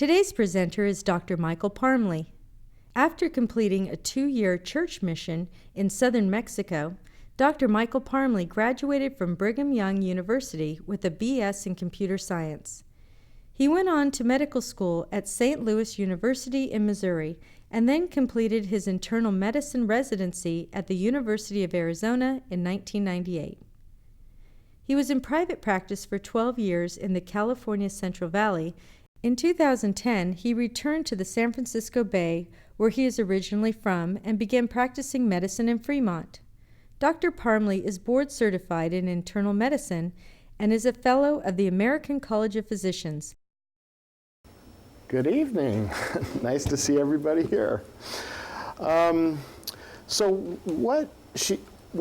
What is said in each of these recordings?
Today's presenter is Dr. Michael Parmley. After completing a 2-year church mission in southern Mexico, Dr. Michael Parmley graduated from Brigham Young University with a BS in computer science. He went on to medical school at St. Louis University in Missouri and then completed his internal medicine residency at the University of Arizona in 1998. He was in private practice for 12 years in the California Central Valley. In 2010, he returned to the San Francisco Bay, where he is originally from, and began practicing medicine in Fremont. Dr. Parmley is board certified in internal medicine and is a fellow of the American College of Physicians. Good evening. Nice to see everybody here. So what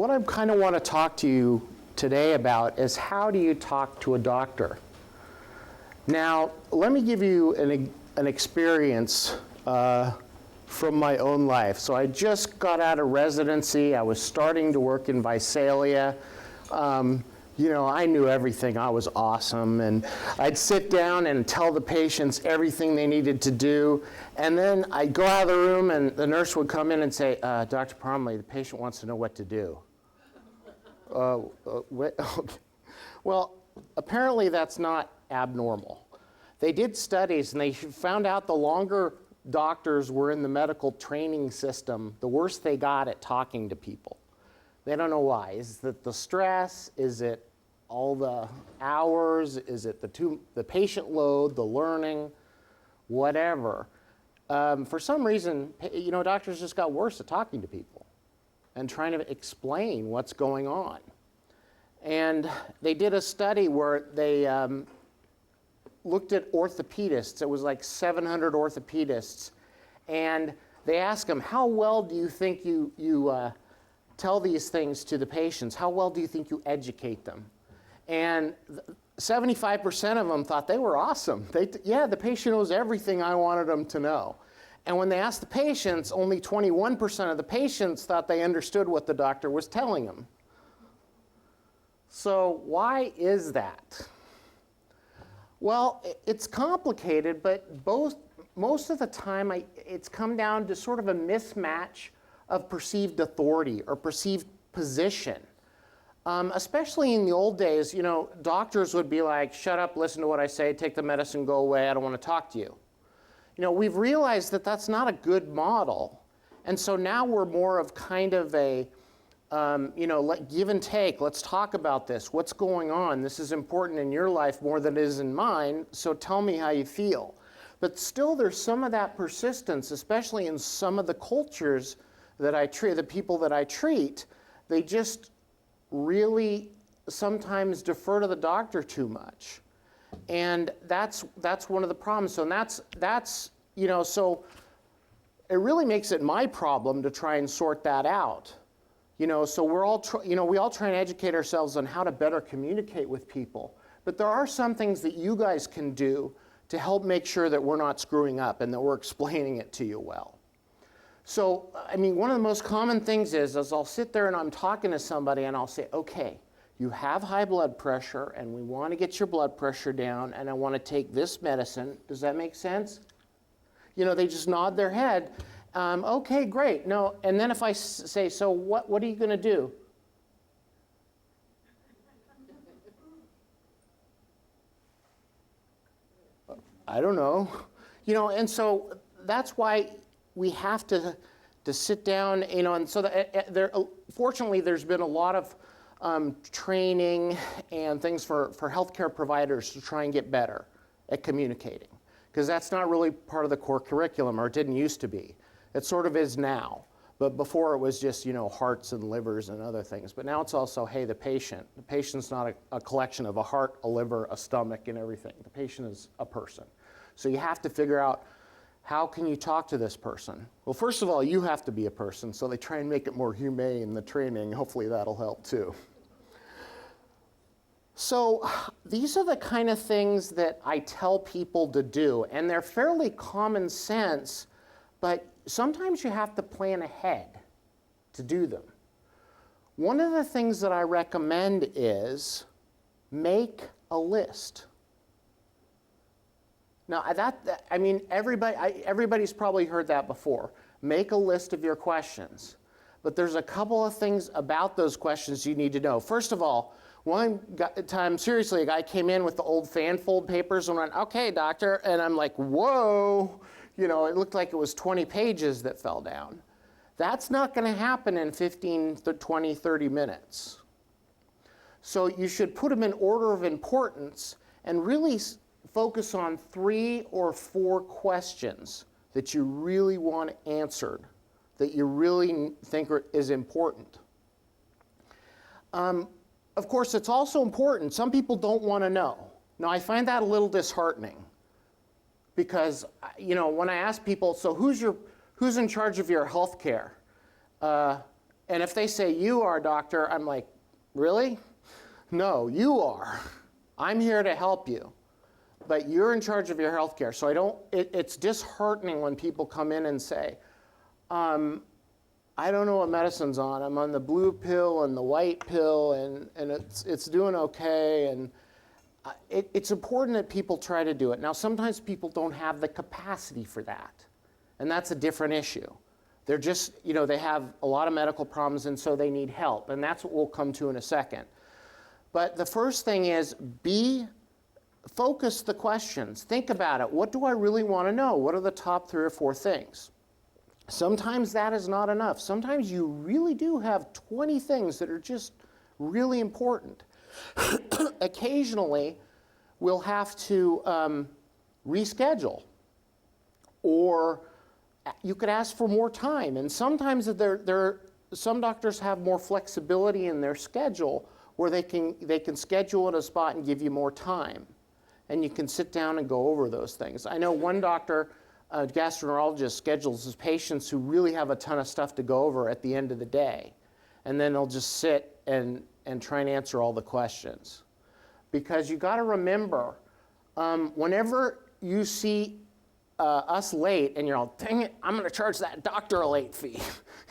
I kind of want to talk to you today about is how do you talk to a doctor? Now, let me give you an experience from my own life. So I just got out of residency. I was starting to work in Visalia. You know, I knew everything. I was awesome. And I'd sit down and tell the patients everything they needed to do. And then I'd go out of the room and the nurse would come in and say, Dr. Parmley, the patient wants to know what to do. Well, apparently that's not abnormal. They did studies and they found out the longer doctors were in the medical training system, the worse they got at talking to people. They don't know why. Is it the stress? Is it all the hours? Is it the patient load, the learning, whatever? For some reason, you know, doctors just got worse at talking to people and trying to explain what's going on. And they did a study where they looked at orthopedists. It was like 700 orthopedists. And they asked them, how well do you think you tell these things to the patients? How well do you think you educate them? And 75% of them thought they were awesome. Yeah, the patient knows everything I wanted them to know. And when they asked the patients, only 21% of the patients thought they understood what the doctor was telling them. So why is that? Well, it's complicated, but most of the time it's come down to sort of a mismatch of perceived authority or perceived position. Especially in the old days, you know, doctors would be like, shut up, listen to what I say, take the medicine, go away, I don't want to talk to you. You know, we've realized that that's not a good model. And so now we're more of kind of a, you know, give and take. Let's talk about this. What's going on? This is important in your life more than it is in mine, so tell me how you feel. But still there's some of that persistence, especially in some of the cultures that I treat, the people that I treat, they just really sometimes defer to the doctor too much. And that's one of the problems. So that's you know, so it really makes it my problem to try and sort that out. You know, so we're all we all try and educate ourselves on how to better communicate with people. But there are some things that you guys can do to help make sure that we're not screwing up and that we're explaining it to you well. So, I mean, one of the most common things is I'll sit there and I'm talking to somebody and I'll say, okay, you have high blood pressure and we want to get your blood pressure down and I want to take this medicine. Does that make sense? You know, they just nod their head. Okay, great. No, and then if I say, so what are you going to do? I don't know. You know, and so that's why we have to sit down, you know, and so fortunately there's been a lot of training and things for healthcare providers to try and get better at communicating, because that's not really part of the core curriculum, or it didn't used to be. It sort of is now, but before it was just, you know, hearts and livers and other things. But now it's also, hey, the patient. The patient's not a collection of a heart, a liver, a stomach, and everything. The patient is a person. So you have to figure out, how can you talk to this person? Well, first of all, you have to be a person, so they try and make it more humane in the training. Hopefully that'll help too. So these are the kind of things that I tell people to do, and they're fairly common sense, but sometimes you have to plan ahead to do them. One of the things that I recommend is make a list. Now, I mean, everybody's probably heard that before. Make a list of your questions. But there's a couple of things about those questions you need to know. First of all, one time, seriously, a guy came in with the old fan fold papers and went, okay, doctor, and I'm like, whoa, you know, it looked like it was 20 pages that fell down. That's not going to happen in 15, 20, 30 minutes. So you should put them in order of importance and really focus on 3 or 4 questions that you really want answered, that you really think is important. Of course, it's also important. Some people don't want to know. Now, I find that a little disheartening because, you know, when I ask people, so who's in charge of your health care? And if they say, you are, doctor, I'm like, really? No, you are. I'm here to help you. But you're in charge of your health care. So it's disheartening when people come in and say, I don't know what medicine's on. I'm on the blue pill and the white pill, and it's doing okay. And it's important that people try to do it. Now, sometimes people don't have the capacity for that, and that's a different issue. They're just, you know, they have a lot of medical problems, and so they need help, and that's what we'll come to in a second. But the first thing is focus the questions. Think about it. What do I really want to know? What are the top 3 or 4 things? Sometimes that is not enough. Sometimes you really do have 20 things that are just really important. Occasionally, we'll have to reschedule, or you could ask for more time. And sometimes some doctors have more flexibility in their schedule where they can schedule at a spot and give you more time. And you can sit down and go over those things. I know one doctor, a gastroenterologist, schedules his patients who really have a ton of stuff to go over at the end of the day. And then they'll just sit and try and answer all the questions. Because you got to remember, whenever you see us late and you're all, dang it, I'm going to charge that doctor a late fee,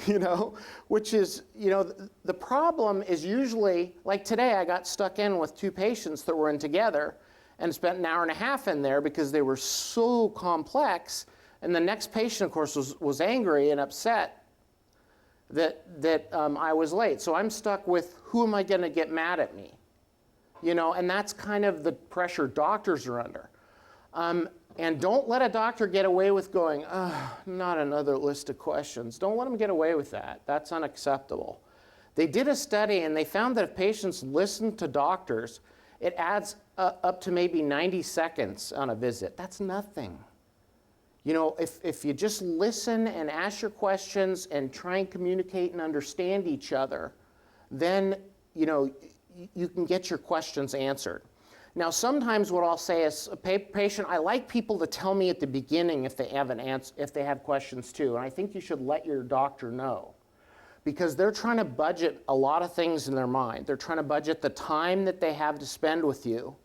you know, which is, you know, the problem is usually, like today I got stuck in with 2 patients that were in together and spent an hour and a half in there because they were so complex. And the next patient, of course, was angry and upset that I was late. So I'm stuck with, who am I going to get mad at me? You know, and that's kind of the pressure doctors are under. And don't let a doctor get away with going, not another list of questions. Don't let them get away with that. That's unacceptable. They did a study and they found that if patients listen to doctors, it adds up to maybe 90 seconds on a visit. That's nothing. You know, if you just listen and ask your questions and try and communicate and understand each other, then, you know, you can get your questions answered. Now, sometimes what I'll say is, patient, I like people to tell me at the beginning if they have if they have questions too, and I think you should let your doctor know, because they're trying to budget a lot of things in their mind. They're trying to budget the time that they have to spend with you.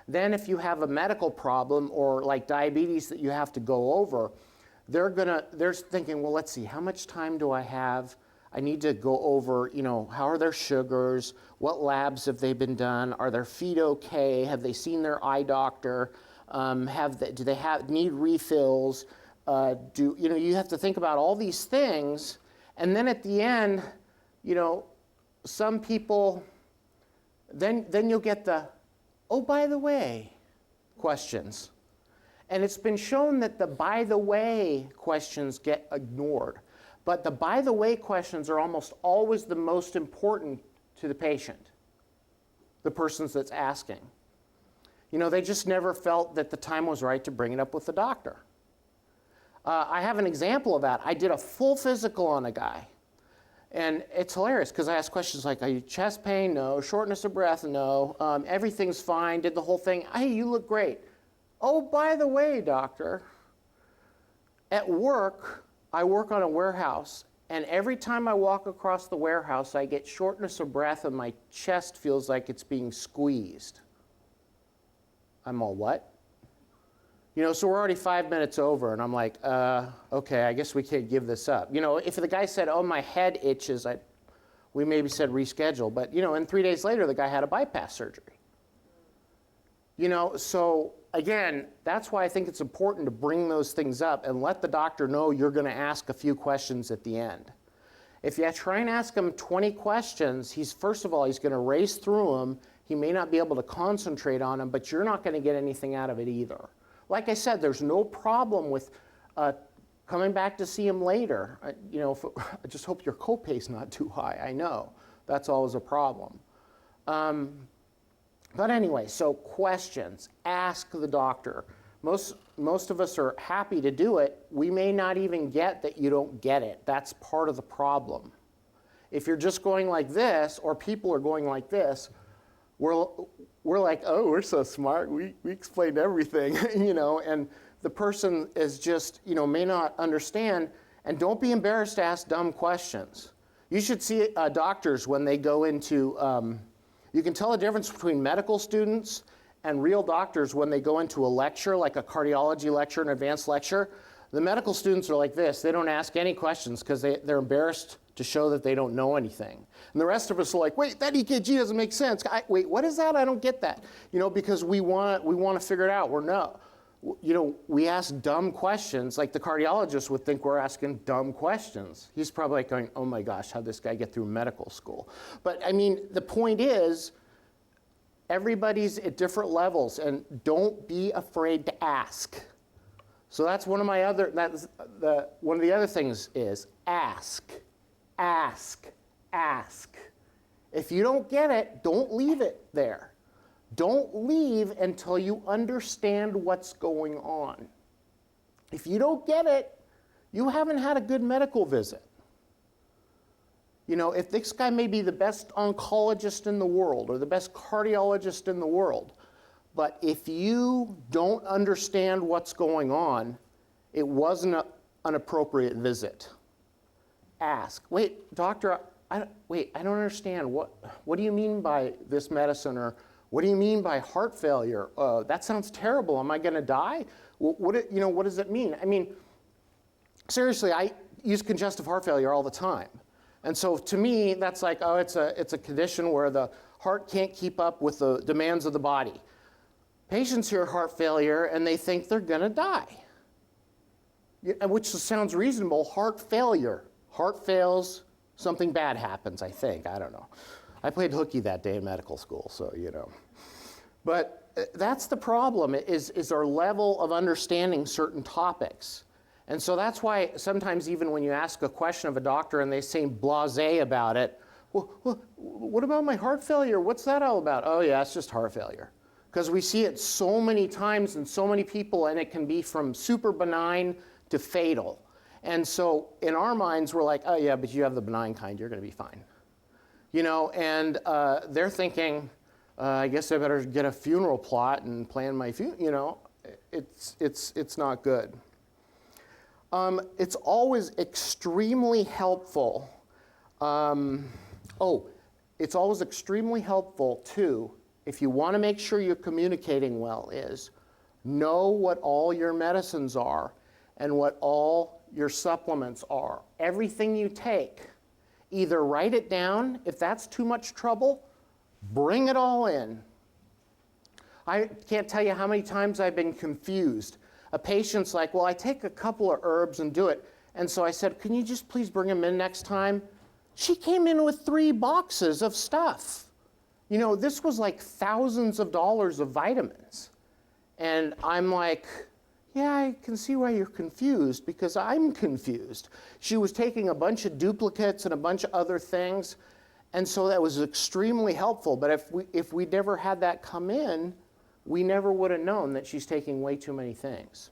Then if you have a medical problem or like diabetes that you have to go over, they're thinking, well, let's see, how much time do I have? I need to go over, you know, how are their sugars? What labs have they been done? Are their feet okay? Have they seen their eye doctor? Do they need refills? You know, you have to think about all these things. And then at the end, you know, some people, then you'll get the, oh, by the way, questions. And it's been shown that the by the way questions get ignored. But the by the way questions are almost always the most important to the patient, the person that's asking. You know, they just never felt that the time was right to bring it up with the doctor. I have an example of that. I did a full physical on a guy. And it's hilarious because I asked questions like, are you chest pain? No. Shortness of breath? No. Everything's fine. Did the whole thing. Hey, you look great. Oh, by the way, doctor, at work, I work on a warehouse, and every time I walk across the warehouse, I get shortness of breath and my chest feels like it's being squeezed. I'm all, what? You know, so we're already 5 minutes over, and I'm like, okay, I guess we can't give this up. You know, if the guy said, oh, my head itches, we maybe said reschedule, but, you know, and 3 days later, the guy had a bypass surgery. You know, so again, that's why I think it's important to bring those things up and let the doctor know you're going to ask a few questions at the end. If you try and ask him 20 questions, first of all, he's going to race through them. He may not be able to concentrate on them, but you're not going to get anything out of it either. Like I said, there's no problem with coming back to see him later. I just hope your copay's not too high. I know that's always a problem. But anyway, so questions. Ask the doctor. Most of us are happy to do it. We may not even get that you don't get it. That's part of the problem. If you're just going like this, or people are going like this, we're like, oh, we're so smart. We explained everything, and the person is just, may not understand. And don't be embarrassed to ask dumb questions. You should see doctors when they go into, you can tell the difference between medical students and real doctors when they go into a lecture, like a cardiology lecture, an advanced lecture. The medical students are like this. They don't ask any questions because they're embarrassed to show that they don't know anything. And the rest of us are like, wait, that EKG doesn't make sense. Wait, what is that? I don't get that. Because we want to figure it out. We ask dumb questions, like the cardiologist would think we're asking dumb questions. He's probably like going, oh my gosh, how'd this guy get through medical school? But I mean, the point is, everybody's at different levels, and don't be afraid to ask. So that's one of my other, one of the other things is ask, ask, ask. If you don't get it, don't leave it there. Don't leave until you understand what's going on. If you don't get it, you haven't had a good medical visit. If this guy may be the best oncologist in the world or the best cardiologist in the world, but if you don't understand what's going on, it wasn't an appropriate visit. Ask, wait, doctor, I don't understand. What do you mean by this medicine? Or what do you mean by heart failure? That sounds terrible. Am I going to die? What does it mean? I mean, seriously, I use congestive heart failure all the time. And so to me, that's like, oh, it's a condition where the heart can't keep up with the demands of the body. Patients hear heart failure and they think they're going to die, which sounds reasonable. Heart failure. Heart fails, something bad happens, I think. I don't know. I played hooky that day in medical school, so But that's the problem, is our level of understanding certain topics. And so that's why sometimes even when you ask a question of a doctor and they seem blasé about it, well, what about my heart failure? What's that all about? Oh yeah, it's just heart failure. Because we see it so many times in so many people, and it can be from super benign to fatal. And so in our minds, we're like, oh yeah, but you have the benign kind, you're going to be fine. And they're thinking, I guess I better get a funeral plot and plan my funeral. It's not good. It's always extremely helpful. It's always extremely helpful too, if you want to make sure you're communicating well, is know what all your medicines are and what all your supplements are. Everything you take, either write it down. If that's too much trouble, bring it all in. I can't tell you how many times I've been confused. A patient's like, well, I take a couple of herbs and do it. And so I said, can you just please bring them in next time? She came in with 3 boxes of stuff. This was like thousands of dollars of vitamins. And I'm like, yeah, I can see why you're confused, because I'm confused. She was taking a bunch of duplicates and a bunch of other things. And so that was extremely helpful. But if we never had that come in, we never would have known that she's taking way too many things.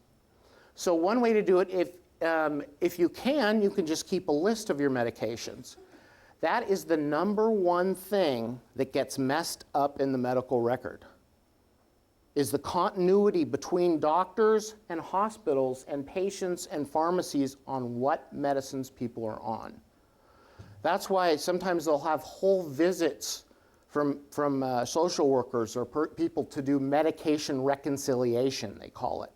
So one way to do it, if you can just keep a list of your medications. That is the number one thing that gets messed up in the medical record, is the continuity between doctors and hospitals and patients and pharmacies on what medicines people are on. That's why sometimes they'll have whole visits from social workers or people to do medication reconciliation, they call it.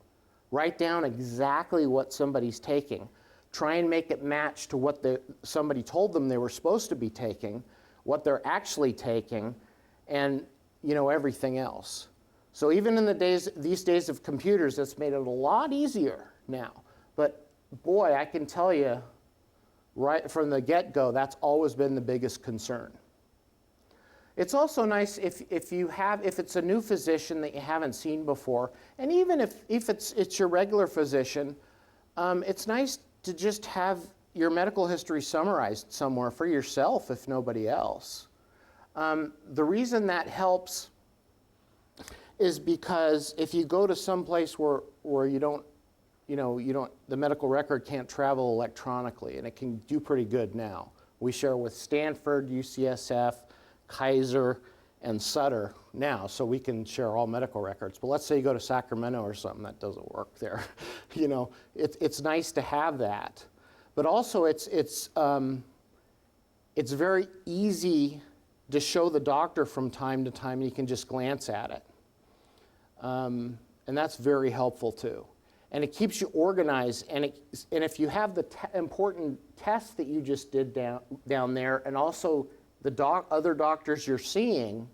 Write down exactly what somebody's taking. Try and make it match to what somebody told them they were supposed to be taking, what they're actually taking, and everything else. So even in these days of computers, it's made it a lot easier now. But boy, I can tell you right from the get-go, that's always been the biggest concern. It's also nice if it's a new physician that you haven't seen before, and even if it's your regular physician, it's nice to just have your medical history summarized somewhere for yourself, if nobody else. The reason that helps is because if you go to some place where the medical record can't travel electronically, and it can do pretty good now. We share with Stanford, UCSF, Kaiser, and Sutter now, so we can share all medical records. But let's say you go to Sacramento or something, that doesn't work there. It's nice to have that. But also it's very easy to show the doctor from time to time, and you can just glance at it. And that's very helpful too. And it keeps you organized, and if you have the important tests that you just did down there, and also the other doctors you're seeing,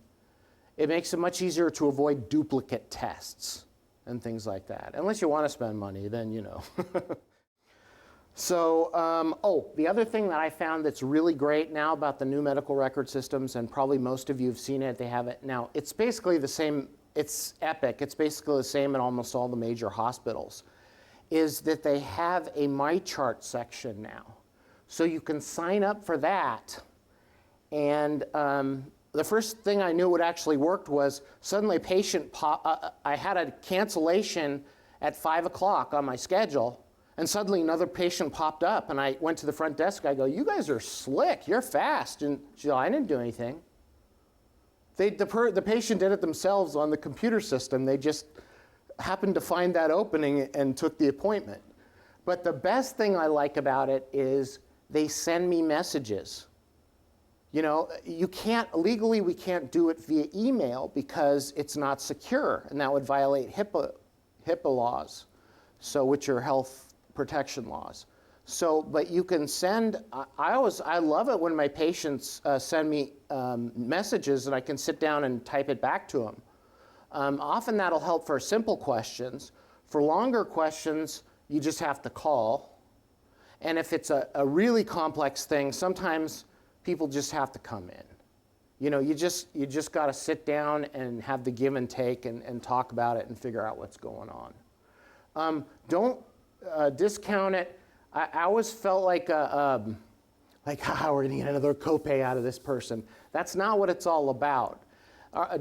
it makes it much easier to avoid duplicate tests and things like that. Unless you want to spend money, then So, the other thing that I found that's really great now about the new medical record systems, and probably most of you have seen it, they have it now, it's basically the same, it's Epic, it's basically the same in almost all the major hospitals, is that they have a MyChart section now. So you can sign up for that, and the first thing I knew would actually worked was suddenly a patient I had a cancellation at 5 o'clock on my schedule, and suddenly another patient popped up, and I went to the front desk. I go, "You guys are slick, you're fast." And she goes, "I didn't do anything." The patient did it themselves on the computer system. They just happened to find that opening and took the appointment. But the best thing I like about it is they send me messages. Legally we can't do it via email because it's not secure, and that would violate HIPAA laws, which are health protection laws. But you can send, I love it when my patients send me messages and I can sit down and type it back to them. Often that'll help for simple questions. For longer questions, you just have to call. And if it's a really complex thing, sometimes people just have to come in. You just got to sit down and have the give and take and talk about it and figure out what's going on. Don't discount it. I always felt like we're going to get another copay out of this person. That's not what it's all about.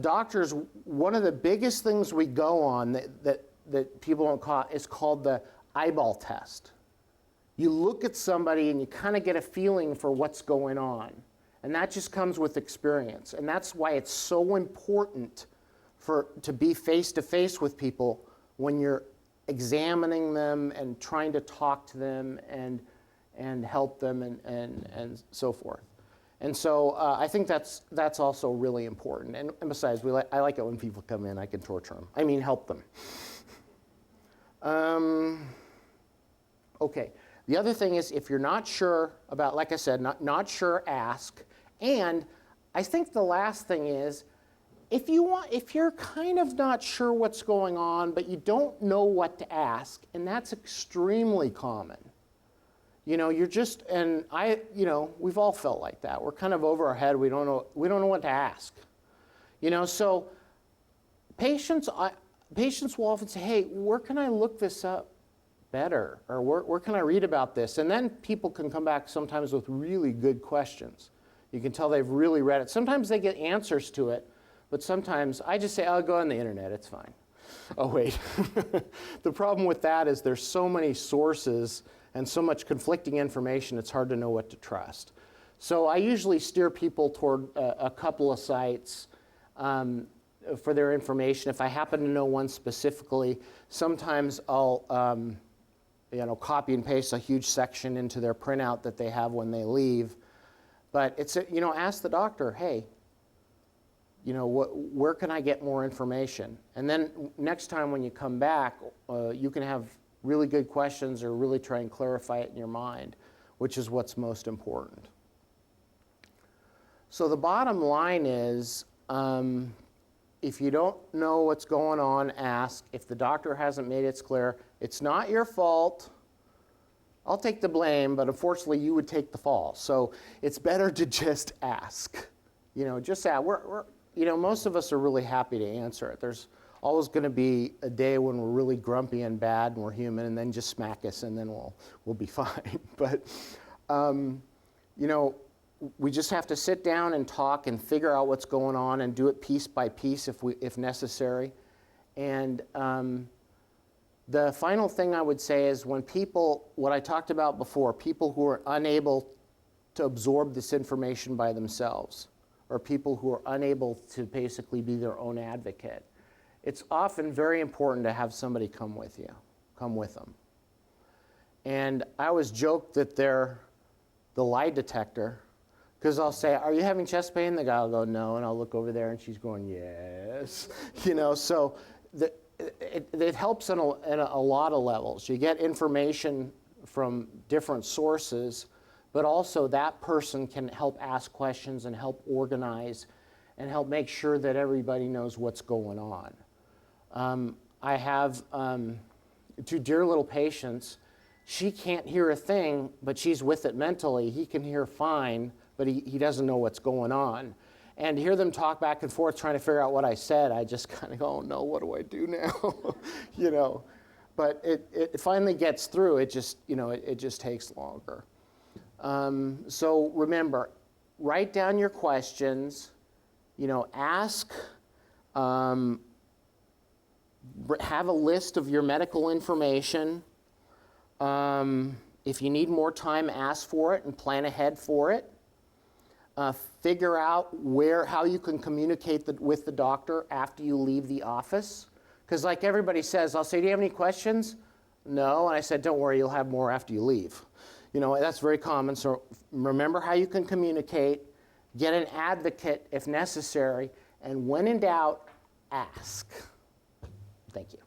Doctors, one of the biggest things we go on that people don't call is called the eyeball test. You look at somebody and you kind of get a feeling for what's going on. And that just comes with experience. And that's why it's so important to be face-to-face with people when you're examining them and trying to talk to them and help them and so forth. And so I think that's also really important. And besides, I like it when people come in, I can torture them. Help them. Okay. The other thing is, if you're not sure about, like I said, not sure, ask. And I think the last thing is, if you're kind of not sure what's going on, but you don't know what to ask, and that's extremely common. We've all felt like that. We're kind of over our head. We don't know what to ask. So patients will often say, "Hey, where can I look this up better?" Or where can I read about this? And then people can come back sometimes with really good questions. You can tell they've really read it. Sometimes they get answers to it, but sometimes I just say, "I'll go on the internet, it's fine." Oh, wait. The problem with that is there's so many sources and so much conflicting information, it's hard to know what to trust. So I usually steer people toward a couple of sites for their information. If I happen to know one specifically, sometimes I'll copy and paste a huge section into their printout that they have when they leave. But it's, ask the doctor, "Hey, where can I get more information?" And then next time when you come back, you can have really good questions or really try and clarify it in your mind, which is what's most important. So the bottom line is, if you don't know what's going on, ask. If the doctor hasn't made it clear, it's not your fault. I'll take the blame, but unfortunately you would take the fall. So it's better to just ask. Just ask. Most of us are really happy to answer it. There's always going to be a day when we're really grumpy and bad and we're human, and then just smack us and then we'll be fine. But, we just have to sit down and talk and figure out what's going on and do it piece by piece if necessary. And the final thing I would say is when what I talked about before, people who are unable to absorb this information by themselves, or people who are unable to basically be their own advocate, it's often very important to have somebody come with them. And I always joke that they're the lie detector, because I'll say, "Are you having chest pain?" The guy will go, "No," and I'll look over there and she's going, "Yes." So it helps in a lot of levels. You get information from different sources, but also that person can help ask questions and help organize and help make sure that everybody knows what's going on. I have two dear little patients. She can't hear a thing, but she's with it mentally. He can hear fine, but he doesn't know what's going on. And to hear them talk back and forth trying to figure out what I said, I just kind of go, "Oh no, what do I do now?" But it finally gets through. It just takes longer. So remember, write down your questions, ask, have a list of your medical information. If you need more time, ask for it and plan ahead for it. Figure out how you can communicate with the doctor after you leave the office. Because like everybody says, I'll say, "Do you have any questions?" "No." And I said, "Don't worry, you'll have more after you leave." That's very common. So remember how you can communicate, get an advocate if necessary, and when in doubt, ask. Thank you.